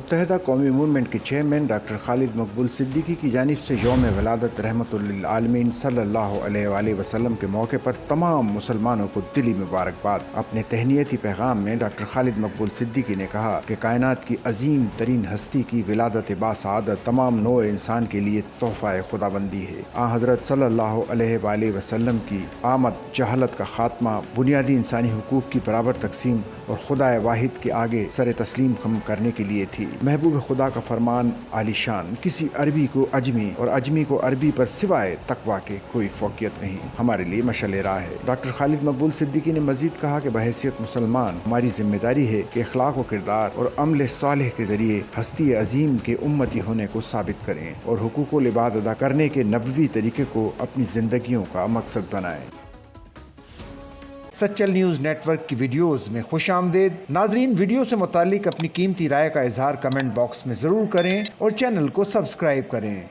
متحدہ قومی موومنٹ کے چیئرمین ڈاکٹر خالد مقبول صدیقی کی جانب سے یوم ولادت رحمت للعالمین صلی اللہ علیہ وآلہ وسلم کے موقع پر تمام مسلمانوں کو دلی مبارکباد۔ اپنے تہنیتی پیغام میں ڈاکٹر خالد مقبول صدیقی نے کہا کہ کائنات کی عظیم ترین ہستی کی ولادت باسعادت تمام نوع انسان کے لیے تحفہ خداوندی ہے۔ حضرت صلی اللہ علیہ وآلہ وسلم کی آمد جہالت کا خاتمہ، بنیادی انسانی حقوق کی برابر تقسیم اور خدا واحد کے آگے سر تسلیم خم کرنے کے لیے تھی۔ محبوب خدا کا فرمان عالی شان، کسی عربی کو اجمی اور اجمی کو عربی پر سوائے تقویٰ کے کوئی فوقیت نہیں، ہمارے لیے مشعل راہ ہے۔ ڈاکٹر خالد مقبول صدیقی نے مزید کہا کہ بحیثیت مسلمان ہماری ذمہ داری ہے کہ اخلاق و کردار اور عمل صالح کے ذریعے ہستی عظیم کے امتی ہونے کو ثابت کریں اور حقوق العباد ادا کرنے کے نبوی طریقے کو اپنی زندگیوں کا مقصد بنائیں۔ سچل نیوز نیٹ ورک کی ویڈیوز میں خوش آمدید۔ ناظرین، ویڈیو سے متعلق اپنی قیمتی رائے کا اظہار کمنٹ باکس میں ضرور کریں اور چینل کو سبسکرائب کریں۔